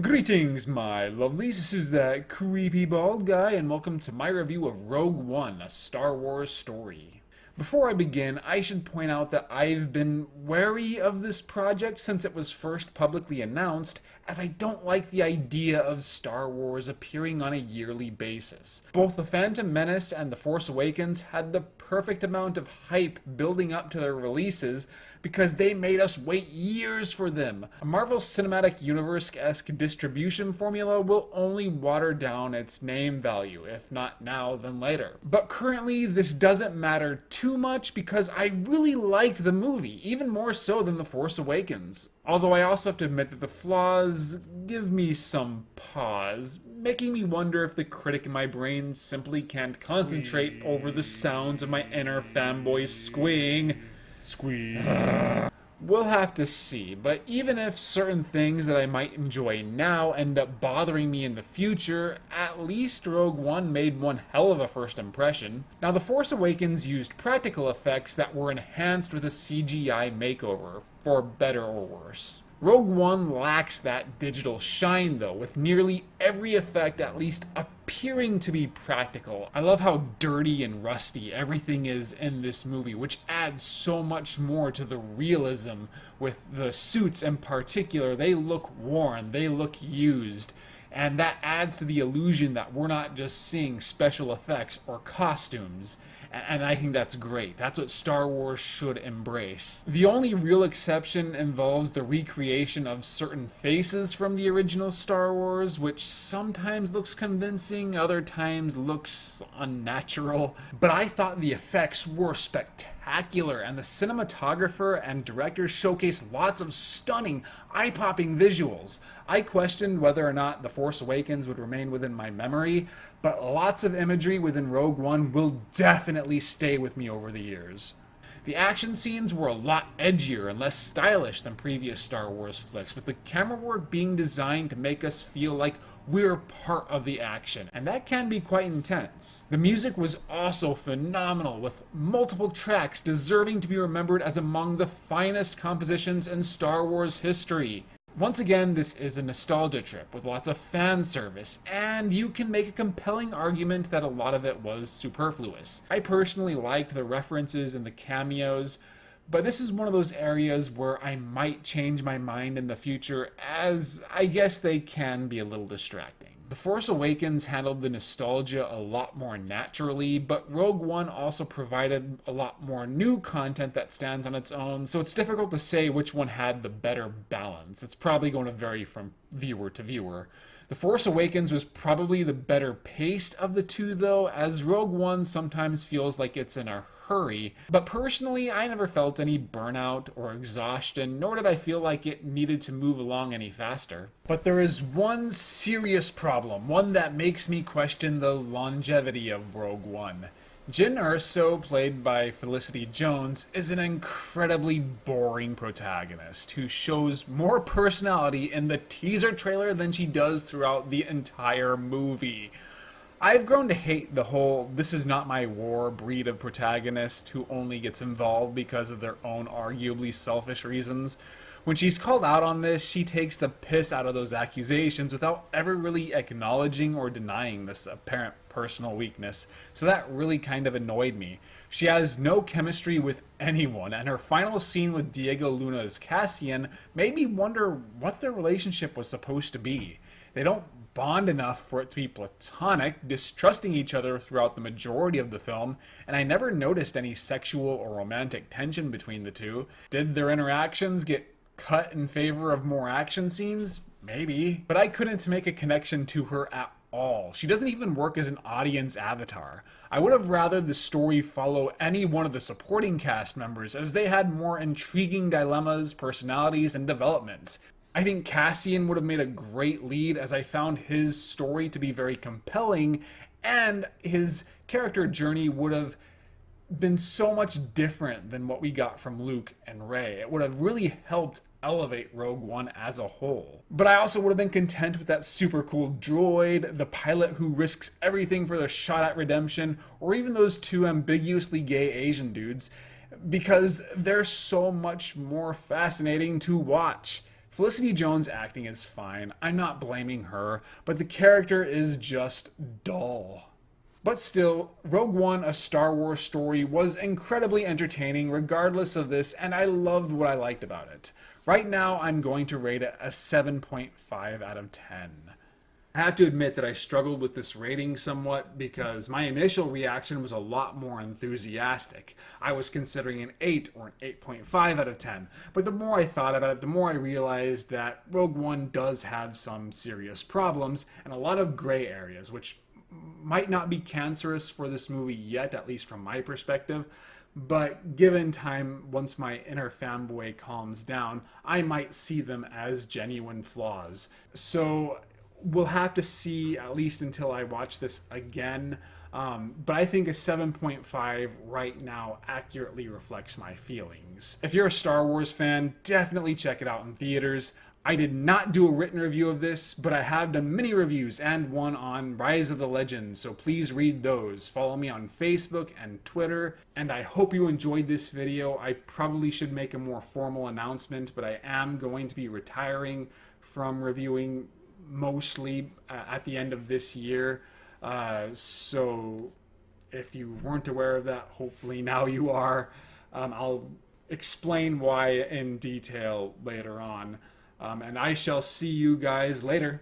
Greetings, my lovelies. This is that creepy bald guy, and welcome to my review of Rogue One, a Star Wars story. Before I begin, I should point out that I've been wary of this project since it was first publicly announced, as I don't like the idea of Star Wars appearing on a yearly basis. Both The Phantom Menace and The Force Awakens had the perfect amount of hype building up to their releases because they made us wait years for them. A Marvel Cinematic Universe-esque distribution formula will only water down its name value, if not now, then later. But currently, this doesn't matter too much because I really liked the movie, even more so than The Force Awakens. Although I also have to admit that the flaws give me some pause, making me wonder if the critic in my brain simply can't concentrate over the sounds of my inner fanboy squeeing. We'll have to see, but even if certain things that I might enjoy now end up bothering me in the future, at least Rogue One made one hell of a first impression. Now, The Force Awakens used practical effects that were enhanced with a CGI makeover, for better or worse. Rogue One lacks that digital shine though, with nearly every effect at least appearing to be practical. I love how dirty and rusty everything is in this movie, which adds so much more to the realism. With the suits in particular, they look worn, they look used, and that adds to the illusion that we're not just seeing special effects or costumes. And I think that's great. That's what Star Wars should embrace. The only real exception involves the recreation of certain faces from the original Star Wars, which sometimes looks convincing, other times looks unnatural. But I thought the effects were spectacular, and the cinematographer and director showcased lots of stunning, eye-popping visuals. I questioned whether or not The Force Awakens would remain within my memory, but lots of imagery within Rogue One will definitely stay with me over the years. The action scenes were a lot edgier and less stylish than previous Star Wars flicks, with the camera work being designed to make us feel like we're part of the action, and that can be quite intense. The music was also phenomenal, with multiple tracks deserving to be remembered as among the finest compositions in Star Wars history. Once again, this is a nostalgia trip with lots of fan service, and you can make a compelling argument that a lot of it was superfluous. I personally liked the references and the cameos, but this is one of those areas where I might change my mind in the future, as I guess they can be a little distracting. The Force Awakens handled the nostalgia a lot more naturally, but Rogue One also provided a lot more new content that stands on its own, so it's difficult to say which one had the better balance. It's probably going to vary from viewer to viewer. The Force Awakens was probably the better paced of the two though, as Rogue One sometimes feels like it's in a hurry, but personally I never felt any burnout or exhaustion, nor did I feel like it needed to move along any faster. But there is one serious problem, one that makes me question the longevity of Rogue One. Jyn Erso, played by Felicity Jones, is an incredibly boring protagonist who shows more personality in the teaser trailer than she does throughout the entire movie. I've grown to hate the whole "this is not my war" breed of protagonist who only gets involved because of their own arguably selfish reasons. When she's called out on this, she takes the piss out of those accusations without ever really acknowledging or denying this apparent personal weakness, so that really kind of annoyed me. She has no chemistry with anyone, and her final scene with Diego Luna's Cassian made me wonder what their relationship was supposed to be. They don't bond enough for it to be platonic, distrusting each other throughout the majority of the film, and I never noticed any sexual or romantic tension between the two. Did their interactions get cut in favor of more action scenes? Maybe. But I couldn't make a connection to her at all. She doesn't even work as an audience avatar. I would have rather the story follow any one of the supporting cast members, as they had more intriguing dilemmas, personalities, and developments. I think Cassian would have made a great lead, as I found his story to be very compelling, and his character journey would have been so much different than what we got from Luke and Rey. It would have really helped elevate Rogue One as a whole. But I also would have been content with that super cool droid, the pilot who risks everything for their shot at redemption, or even those two ambiguously gay Asian dudes, because they're so much more fascinating to watch. Felicity Jones' acting is fine. I'm not blaming her, but the character is just dull. But still, Rogue One, a Star Wars story, was incredibly entertaining regardless of this, and I loved what I liked about it. Right now, I'm going to rate it a 7.5 out of 10. I have to admit that I struggled with this rating somewhat because my initial reaction was a lot more enthusiastic. I was considering an 8 or an 8.5 out of 10. But the more I thought about it, the more I realized that Rogue One does have some serious problems and a lot of gray areas, which might not be cancerous for this movie yet, at least from my perspective. But given time, once my inner fanboy calms down, I might see them as genuine flaws. So we'll have to see, at least until I watch this again. But I think a 7.5 right now accurately reflects my feelings. If you're a Star Wars fan, definitely check it out in theaters. I did not do a written review of this, but I have done many reviews and one on Rise of the Legends, so please read those. Follow me on Facebook and Twitter, and I hope you enjoyed this video. I probably should make a more formal announcement, but I am going to be retiring from reviewing mostly at the end of this year. So if you weren't aware of that, hopefully now you are. I'll explain why in detail later on. And I shall see you guys later.